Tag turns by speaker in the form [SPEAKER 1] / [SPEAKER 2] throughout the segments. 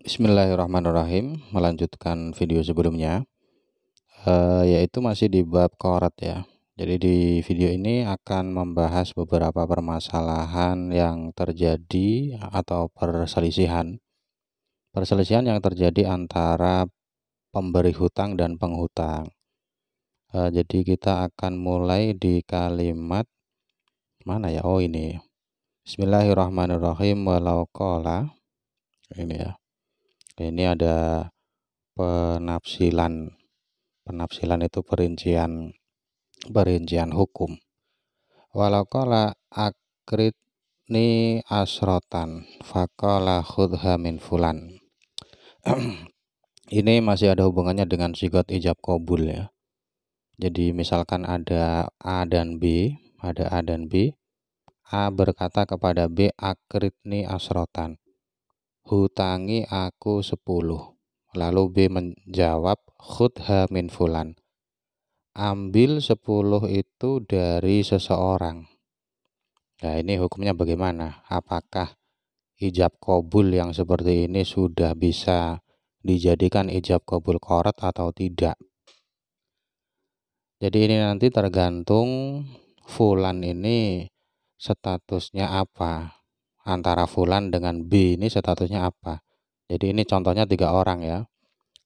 [SPEAKER 1] Bismillahirrahmanirrahim. Melanjutkan video sebelumnya, yaitu masih di bab qorat ya. Jadi di video ini akan membahas beberapa permasalahan yang terjadi atau perselisihan yang terjadi antara pemberi hutang dan penghutang. Jadi kita akan mulai di kalimat mana ya? Oh ini. Bismillahirrahmanirrahim. Walau qala. Ini ya. Ini ada penafsilan itu perincian hukum. Walau qala akritni asrotan faqala khudha min fulan. Ini masih ada hubungannya dengan sigot ijab qabul ya. Jadi misalkan ada A dan B, A berkata kepada B, akritni asrotan, hutangi aku 10. Lalu B menjawab, khudha min fulan, ambil 10 itu dari seseorang. Nah ini hukumnya bagaimana? Apakah ijab qabul yang seperti ini sudah bisa dijadikan ijab qabul qorat atau tidak? Jadi ini nanti tergantung fulan ini statusnya apa. Antara fulan dengan B ini statusnya apa. Jadi ini contohnya 3 orang ya.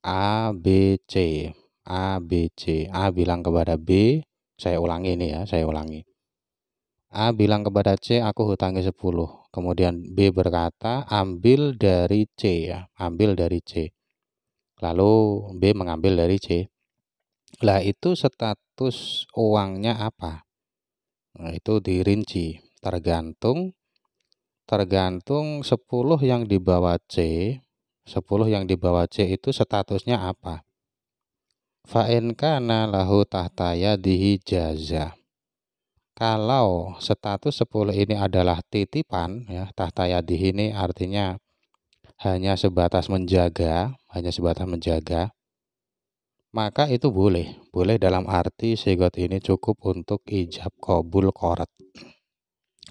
[SPEAKER 1] A, B, C. A, B, C. A bilang kepada B, saya ulangi ini ya, A bilang kepada C, aku hutangi 10. Kemudian B berkata, ambil dari C ya, ambil dari C. Lalu B mengambil dari C. Lah itu status uangnya apa? Nah, itu dirinci, tergantung 10 yang dibawa C. 10 yang dibawa C itu statusnya apa? Fa'in kana lahu tahta yadihi jaza. Kalau status 10 ini adalah titipan ya, tahta yadihi ini artinya hanya sebatas menjaga, maka itu boleh dalam arti sigot ini cukup untuk ijab qabul qorat.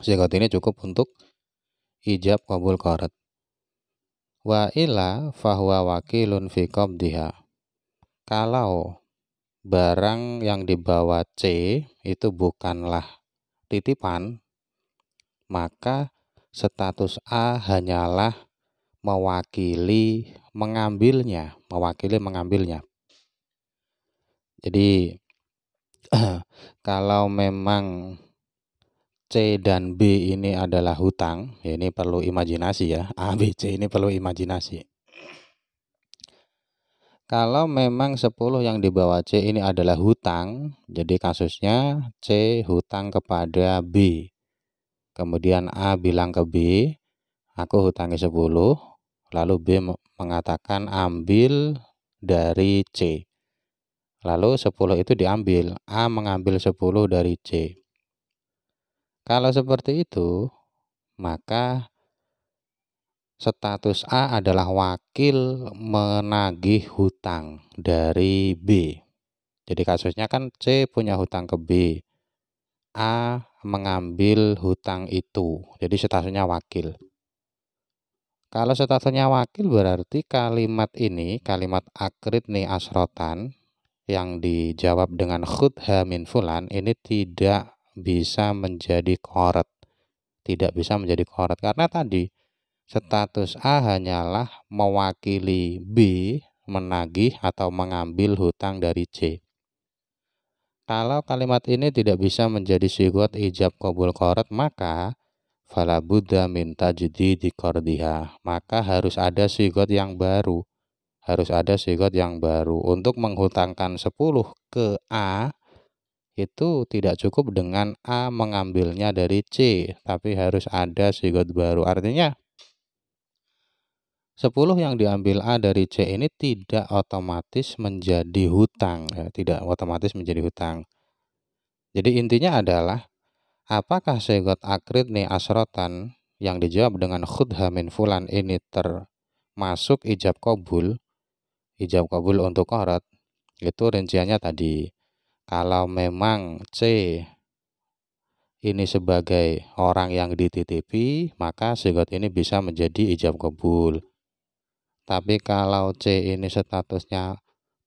[SPEAKER 1] Sigot ini cukup untuk ijab qabul qorat. Wa illa fahuwa wakilun fi qabdiha. Kalau barang yang dibawa C itu bukanlah titipan, maka status A hanyalah mewakili mengambilnya. Jadi kalau memang C dan B ini adalah hutang, ya ini perlu imajinasi ya. A, B, C ini perlu imajinasi. Kalau memang 10 yang dibawa C ini adalah hutang, jadi kasusnya C hutang kepada B. Kemudian A bilang ke B, aku hutangi 10, lalu B mengatakan ambil dari C. Lalu 10 itu diambil, A mengambil 10 dari C. Kalau seperti itu, maka status A adalah wakil menagih hutang dari B. Jadi kasusnya kan C punya hutang ke B. A mengambil hutang itu. Jadi statusnya wakil. Kalau statusnya wakil berarti kalimat ini, kalimat akritni asrotan yang dijawab dengan khudha min fulan ini tidak bisa menjadi qorat. Tidak bisa menjadi qorat karena tadi status A hanyalah mewakili B menagih atau mengambil hutang dari C. Kalau kalimat ini tidak bisa menjadi sigot ijab qabul qorat, maka fala budda min tajdidi qardiha. Maka harus ada sigot yang baru. Untuk menghutangkan 10 ke A itu tidak cukup dengan A mengambilnya dari C, tapi harus ada sigot baru. Artinya 10 yang diambil A dari C ini tidak otomatis menjadi hutang ya, Jadi intinya adalah apakah sigot akridni asrotan yang dijawab dengan khudha min fulan ini termasuk ijab qabul untuk qorat. Itu rinciannya tadi. Kalau memang C ini sebagai orang yang dititipi, maka sigot ini bisa menjadi ijab qabul. Tapi kalau C ini statusnya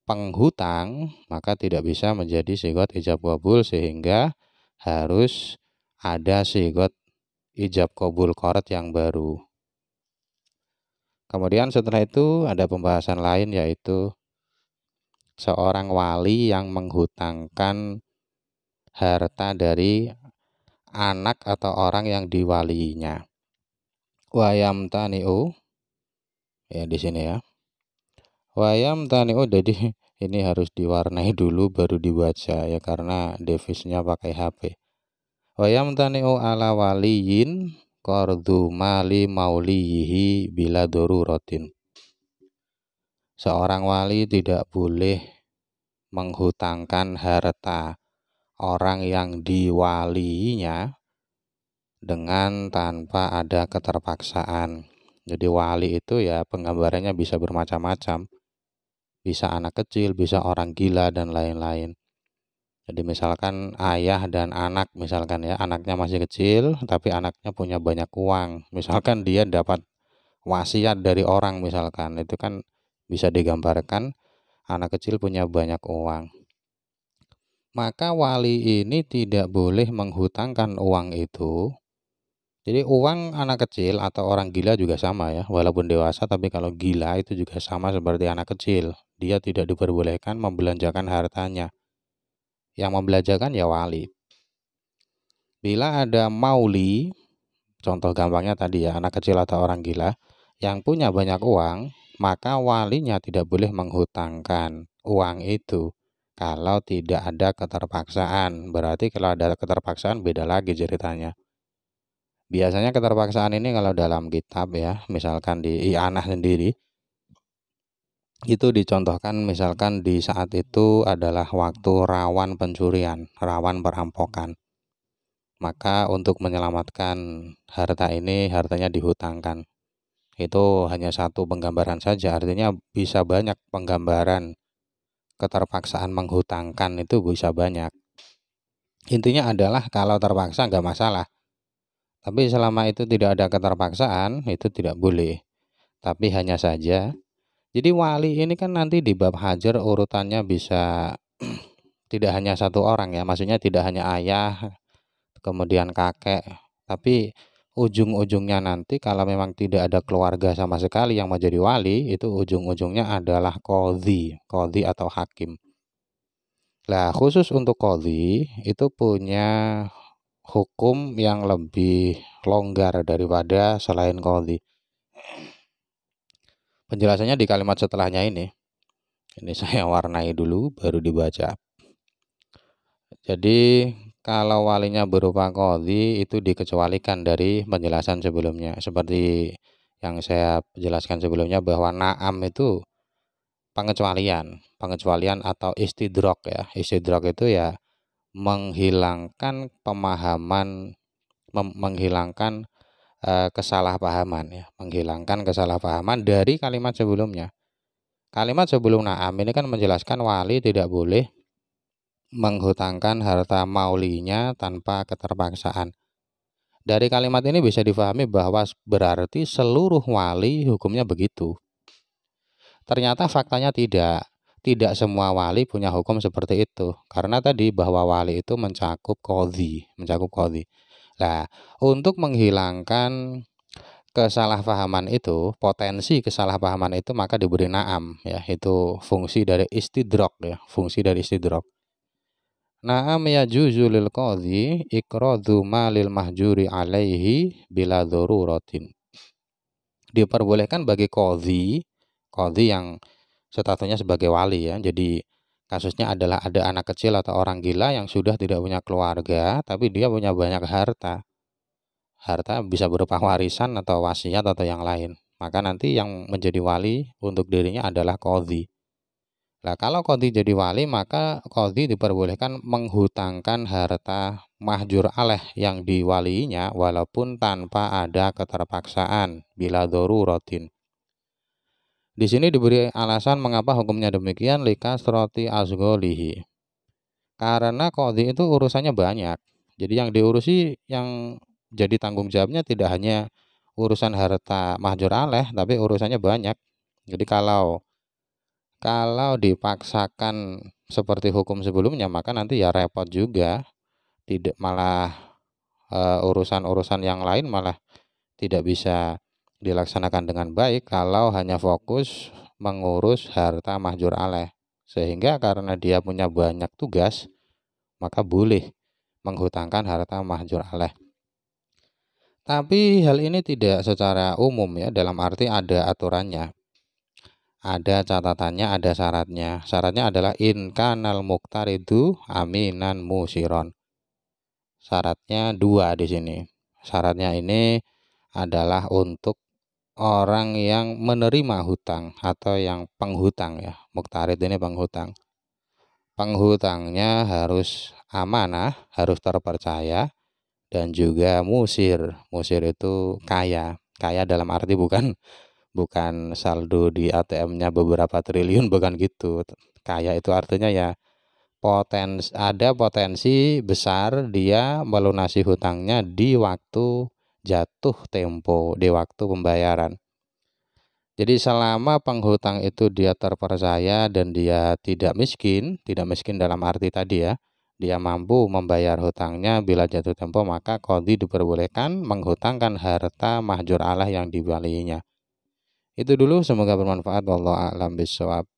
[SPEAKER 1] penghutang, maka tidak bisa menjadi sigot ijab qabul, sehingga harus ada sigot ijab qabul qard yang baru. Kemudian setelah itu ada pembahasan lain, yaitu seorang wali yang menghutangkan harta dari anak atau orang yang diwaliinya. Wayamtani'u, ya di sini ya. Wayamtani'u, jadi ini harus diwarnai dulu baru dibaca ya, karena devisnya pakai HP. Wayamtani'u ala waliyin qardu mali maulihi bila daruratin. Seorang wali tidak boleh menghutangkan harta orang yang diwaliinya dengan tanpa ada keterpaksaan. Jadi wali itu ya penggambarannya bisa bermacam-macam. Bisa anak kecil, bisa orang gila, dan lain-lain. Jadi misalkan ayah dan anak, misalkan ya, anaknya masih kecil tapi anaknya punya banyak uang. Misalkan dia dapat wasiat dari orang misalkan, itu kan bisa digambarkan anak kecil punya banyak uang. Maka wali ini tidak boleh menghutangkan uang itu. Jadi uang anak kecil atau orang gila juga sama ya, walaupun dewasa, tapi kalau gila itu juga sama seperti anak kecil. Dia tidak diperbolehkan membelanjakan hartanya. Yang membelanjakan ya wali. Bila ada mauli, contoh gampangnya tadi ya, anak kecil atau orang gila yang punya banyak uang, maka walinya tidak boleh menghutangkan uang itu kalau tidak ada keterpaksaan. Berarti kalau ada keterpaksaan beda lagi ceritanya. Biasanya keterpaksaan ini kalau dalam kitab ya, misalkan di i'anah sendiri, itu dicontohkan misalkan di saat itu adalah waktu rawan pencurian, rawan perampokan. Maka untuk menyelamatkan harta ini, hartanya dihutangkan. Itu hanya satu penggambaran saja, artinya bisa banyak penggambaran keterpaksaan menghutangkan, itu bisa banyak. Intinya adalah kalau terpaksa nggak masalah. Tapi selama itu tidak ada keterpaksaan, itu tidak boleh. Tapi hanya saja, jadi wali ini kan nanti di bab hajar urutannya bisa tidak hanya satu orang ya, maksudnya tidak hanya ayah, kemudian kakek, tapi ujung-ujungnya nanti kalau memang tidak ada keluarga sama sekali yang menjadi wali, itu ujung-ujungnya adalah qadhi atau hakim. Nah, khusus untuk qadhi itu punya hukum yang lebih longgar daripada selain qadhi. Penjelasannya di kalimat setelahnya ini. Ini saya warnai dulu baru dibaca. Jadi kalau walinya berupa qadhi itu dikecualikan dari penjelasan sebelumnya. Seperti yang saya jelaskan sebelumnya bahwa na'am itu pengecualian atau istidrok ya. Istidrok itu ya menghilangkan pemahaman, menghilangkan kesalahpahaman ya, menghilangkan kesalahpahaman dari kalimat sebelumnya. Kalimat sebelum na'am ini kan menjelaskan wali tidak boleh menghutangkan harta maulinya tanpa keterpaksaan. Dari kalimat ini bisa difahami bahwa berarti seluruh wali hukumnya begitu. Ternyata faktanya tidak. Tidak semua wali punya hukum seperti itu. Karena tadi bahwa wali itu mencakup qadhi. Nah, untuk menghilangkan kesalahpahaman itu, potensi kesalahpahaman itu, maka diberi na'am ya, itu fungsi dari istidrok ya, fungsi dari istidrok. Na'am yajuzu lil qadhi iqradu malil mahjuri alaihi bila daruratin. Diperbolehkan bagi qadhi yang statusnya sebagai wali ya. Jadi kasusnya adalah ada anak kecil atau orang gila yang sudah tidak punya keluarga tapi dia punya banyak harta. Harta bisa berupa warisan atau wasiat atau yang lain. Maka nanti yang menjadi wali untuk dirinya adalah qadhi. Nah, kalau qadhi jadi wali, maka qadhi diperbolehkan menghutangkan harta mahjur alaih yang diwaliinya walaupun tanpa ada keterpaksaan bila daruratin. Di sini diberi alasan mengapa hukumnya demikian, likasroti asgholihi. Karena qadhi itu urusannya banyak. Jadi yang diurusi, yang jadi tanggung jawabnya tidak hanya urusan harta mahjur alaih, tapi urusannya banyak. Jadi kalau dipaksakan seperti hukum sebelumnya, maka nanti ya repot juga, tidak malah urusan-urusan yang lain malah tidak bisa dilaksanakan dengan baik kalau hanya fokus mengurus harta mahjur alaih. Sehingga karena dia punya banyak tugas, maka boleh menghutangkan harta mahjur alaih. Tapi hal ini tidak secara umum ya, dalam arti ada aturannya. Ada catatannya, ada syaratnya. Syaratnya adalah in kanal muqtaridu aminan musiron. Syaratnya dua di sini. Syaratnya ini adalah untuk orang yang menerima hutang atau yang penghutang ya. Muqtarid ini penghutang. Penghutangnya harus amanah, harus terpercaya, dan juga musir. Musir itu kaya. Kaya dalam arti bukan saldo di ATM-nya beberapa triliun, bukan gitu. Kaya itu artinya ya ada potensi besar dia melunasi hutangnya di waktu jatuh tempo, di waktu pembayaran. Jadi selama penghutang itu dia terpercaya dan dia tidak miskin dalam arti tadi ya, dia mampu membayar hutangnya bila jatuh tempo, maka qadhi diperbolehkan menghutangkan harta mahjur alaih yang diwaliinya. Itu dulu, semoga bermanfaat. Wallahu a'lam bishawab.